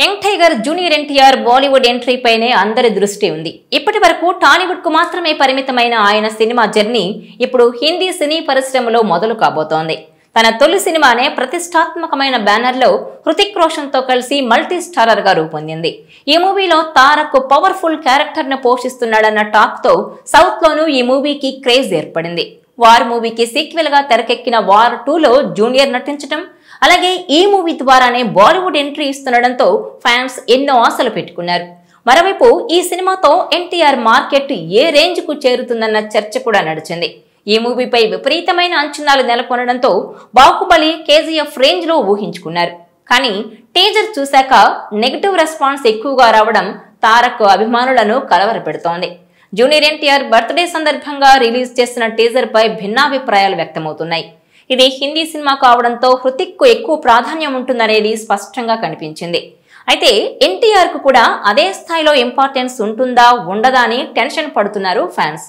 Young tiger junior NTR Bollywood entry పైనే అందరి దృష్టి ఉంది. ఇప్పటి వరకు టాలీవుడ్ కు మాత్రమే పరిమితమైన ఆయన సినిమా జర్నీ ఇప్పుడు హిందీ సినీ పరిశ్రమలో మొదలు కాబోతోంది. తన తొలి సినిమానే ప్రతిష్టాత్మకమైన బ్యానర్ లో హృతిక్ రోషన్ తో కలిసి మల్టీ స్టారర్ గా రూపొందింది. ఈ మూవీలో తారక్ పవర్ఫుల్ క్యారెక్టర్ ను పోషిస్తున్నాడన్న టాక్ తో సౌత్ లోనూ ఈ మూవీకి క్రేజ్ ఏర్పడింది. వార్ మూవీకి సీక్వెల్ గా తెరకెక్కిన వార్ 2లో జూనియర్ నటించడం, అలాగే ఈ మూవీ ద్వారానే బాలీవుడ్ ఎంట్రీ ఇస్తుండటంతో ఫ్యాన్స్ ఎన్నో ఆశలు పెట్టుకున్నారు. మరోవైపు ఈ సినిమాతో ఎన్టీఆర్ మార్కెట్ ఏ రేంజ్ కు చేరుతుందన్న చర్చ కూడా నడిచింది. ఈ మూవీపై విపరీతమైన అంచనాలు నెలకొనడంతో బాహుబలి, కేజీఎఫ్ రేంజ్ లో ఊహించుకున్నారు. కానీ టీజర్ చూశాక నెగటివ్ రెస్పాన్స్ ఎక్కువగా రావడం తారక్ అభిమానులను కలవరపెడుతోంది. జూనియర్ ఎన్టీఆర్ బర్త్డే సందర్భంగా రిలీజ్ చేసిన టీజర్ పై భిన్నాభిప్రాయాలు వ్యక్తమవుతున్నాయి. ఇది హిందీ సినిమా కావడంతో హృతిక్ కు ఎక్కువ ప్రాధాన్యం ఉంటుందనేది స్పష్టంగా కనిపించింది. అయితే ఎన్టీఆర్ కు కూడా అదే స్థాయిలో ఇంపార్టెన్స్ ఉంటుందా ఉండదా అని టెన్షన్ పడుతున్నారు ఫ్యాన్స్.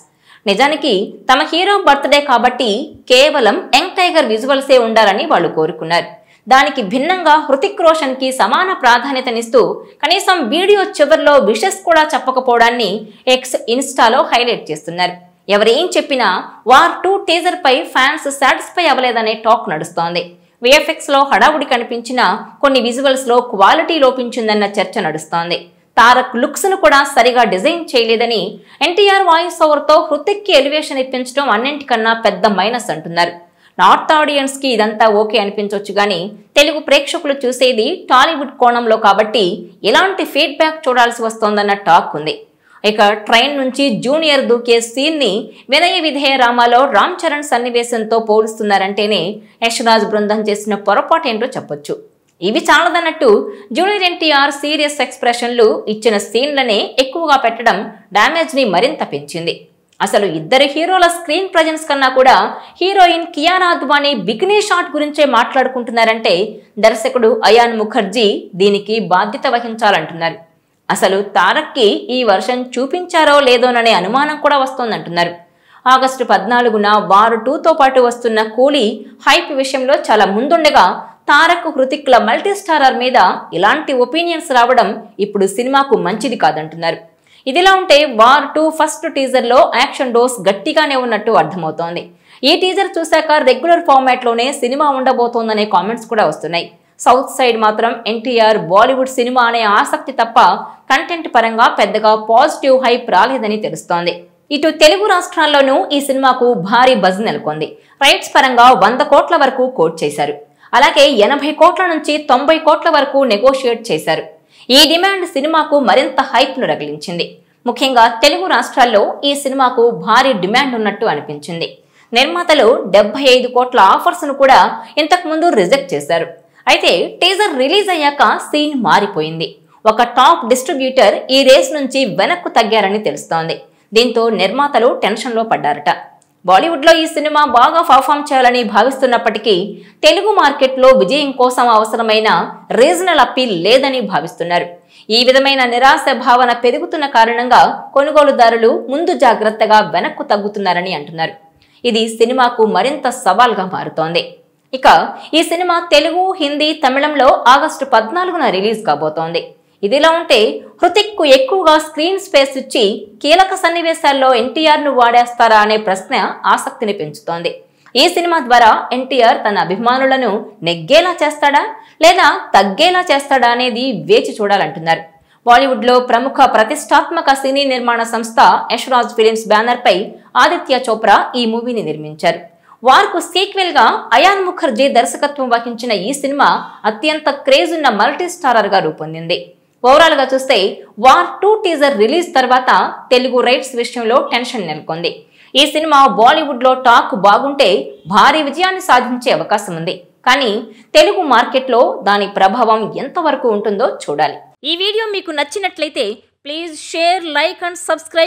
నిజానికి తమ హీరో బర్త్డే కాబట్టి కేవలం యంగ్ టైగర్ విజువల్సే ఉండాలని వాళ్ళు కోరుకున్నారు. దానికి భిన్నంగా హృతిక్ రోషన్ కి సమాన ప్రాధాన్యతనిస్తూ కనీసం వీడియో చివర్లో విషెస్ కూడా చెప్పకపోవడాన్ని ఎక్స్ ఇన్స్టాలో హైలైట్ చేస్తున్నారు. ఎవరేం చెప్పినా వార్ 2 టీజర్ పై ఫ్యాన్స్ సాటిస్ఫై అవ్వలేదనే టాక్ నడుస్తోంది. విఎఫ్ఎక్స్ లో హడావుడి కనిపించిన కొన్ని విజువల్స్ లో క్వాలిటీ లోపించిందన్న చర్చ నడుస్తోంది. తారక్ లుక్స్ ను కూడా సరిగా డిజైన్ చేయలేదని, ఎన్టీఆర్ వాయిస్ ఓవర్ తో హృతిక్ కి ఎలివేషన్ ఇప్పించడం అన్నింటికన్నా పెద్ద మైనస్ అంటున్నారు. నార్త్ ఆడియన్స్ కి ఇదంతా ఓకే అనిపించవచ్చు గానీ తెలుగు ప్రేక్షకులు చూసేది టాలీవుడ్ కోణంలో కాబట్టి ఎలాంటి ఫీడ్బ్యాక్ చూడాల్సి వస్తోందన్న టాక్ ఉంది. ఇక ట్రైన్ నుంచి జూనియర్ దూకే సీన్ ని వినయ విధేయ రామాలో రామ్ చరణ్ సన్నివేశంతో పోలుస్తున్నారంటేనే యశ్రాజ్ బృందం చేసిన పొరపాటేంటో చెప్పొచ్చు. ఇవి చాలదన్నట్టు జూనియర్ ఎన్టీఆర్ సీరియస్ ఎక్స్ప్రెషన్లు ఇచ్చిన సీన్లనే ఎక్కువగా పెట్టడం డ్యామేజ్ ని మరింత పెంచింది. అసలు ఇద్దరు హీరోల స్క్రీన్ ప్రజెన్స్ కన్నా కూడా heroine Kiara Advani bikini shot గురించే మాట్లాడుకుంటున్నారంటే దర్శకుడు అయాన్ ముఖర్జీ దీనికి బాధ్యత వహించాలంటున్నారు. అసలు తారక్ కి ఈ వర్షన్ చూపించారో లేదోననే అనుమానం కూడా వస్తోందంటున్నారు. ఆగస్టు 14న వార్ 2తో పాటు వస్తున్న కూలీ హైప్ విషయంలో చాలా ముందుండగా తారక్, హృతిక్ ల మల్టీ స్టారర్ మీద ఇలాంటి ఒపీనియన్స్ రావడం ఇప్పుడు సినిమాకు మంచిది కాదంటున్నారు. ఇదిలా ఉంటే వార్ 2 ఫస్ట్ టీజర్ లో యాక్షన్ డోస్ గట్టిగానే ఉన్నట్టు అర్థమవుతోంది. ఈ టీజర్ చూశాక రెగ్యులర్ ఫార్మాట్ లోనే సినిమా ఉండబోతోందనే కామెంట్స్ కూడా వస్తున్నాయి. సౌత్ సైడ్ మాత్రం ఎన్టీఆర్ బాలీవుడ్ సినిమా అనే ఆసక్తి తప్ప కంటెంట్ పరంగా పెద్దగా పాజిటివ్ హైప్ రాలేదని తెలుస్తోంది. ఇటు తెలుగు రాష్ట్రాల్లోనూ ఈ సినిమాకు భారీ బజ్ నెలకొంది. రైట్స్ పరంగా 100 కోట్ల వరకు కోట్ చేశారు. అలాగే 80 కోట్ల నుంచి 90 కోట్ల వరకు నెగోషియేట్ చేశారు. ఈ డిమాండ్ సినిమాకు మరింత హైప్ ను రగిలించింది. ముఖ్యంగా తెలుగు రాష్ట్రాల్లో ఈ సినిమాకు భారీ డిమాండ్ ఉన్నట్టు అనిపించింది. నిర్మాతలు 75 కోట్ల ఆఫర్స్ ను కూడా ఇంతకు ముందు రిజెక్ట్ చేశారు. అయితే టీజర్ రిలీజ్ అయ్యాక సీన్ మారిపోయింది. ఒక టాప్ డిస్ట్రిబ్యూటర్ ఈ రేస్ నుంచి వెనక్కు తగ్గారని తెలుస్తోంది. దీంతో నిర్మాతలు టెన్షన్ లో పడ్డారట. బాలీవుడ్ లో ఈ సినిమా బాగా పర్ఫామ్ చేయాలని భావిస్తున్నప్పటికీ తెలుగు మార్కెట్ లో విజయం కోసం అవసరమైన రీజనల్ అప్పీల్ లేదని భావిస్తున్నారు. ఈ విధమైన నిరాశ భావన పెరుగుతున్న కారణంగా కొనుగోలుదారులు ముందు జాగ్రత్తగా వెనక్కు తగ్గుతున్నారని అంటున్నారు. ఇది సినిమాకు మరింత సవాల్గా మారుతోంది. ఇక ఈ సినిమా తెలుగు, హిందీ, తమిళంలో ఆగస్టు 14న రిలీజ్ కాబోతోంది. ఇదిలా ఉంటే హృతిక్ కు ఎక్కువగా స్క్రీన్ స్పేస్ ఇచ్చి కీలక సన్నివేశాల్లో ఎన్టీఆర్ ను వాడేస్తారా అనే ప్రశ్న ఆసక్తిని పెంచుతోంది. ఈ సినిమా ద్వారా ఎన్టీఆర్ తన అభిమానులను నెగ్గేలా చేస్తాడా లేదా తగ్గేలా చేస్తాడా అనేది వేచి చూడాలంటున్నారు. బాలీవుడ్ లో ప్రముఖ ప్రతిష్టాత్మక సినీ నిర్మాణ సంస్థ యశ్రాజ్ ఫిలిమ్స్ బ్యానర్ పై ఆదిత్య చోప్రా ఈ మూవీని నిర్మించారు. వార్ కు సీక్వెల్ గా అయాన్ ముఖర్జీ దర్శకత్వం వహించిన ఈ సినిమా అత్యంత క్రేజ్ ఉన్న మల్టీ స్టారర్ గా రూపొందింది. ఓవరాల్ గా చూస్తే వార్ 2 టీజర్ రిలీజ్ తర్వాత తెలుగు రైట్స్ విషయంలో టెన్షన్ నెలకొంది. ఈ సినిమా బాలీవుడ్ లో టాక్ బాగుంటే భారీ విజయాన్ని సాధించే అవకాశం ఉంది. కానీ తెలుగు మార్కెట్ లో దాని ప్రభావం ఎంతవరకు ఉంటుందో చూడాలి. ఈ వీడియో మీకు నచ్చినట్లయితే please share, like and subscribe.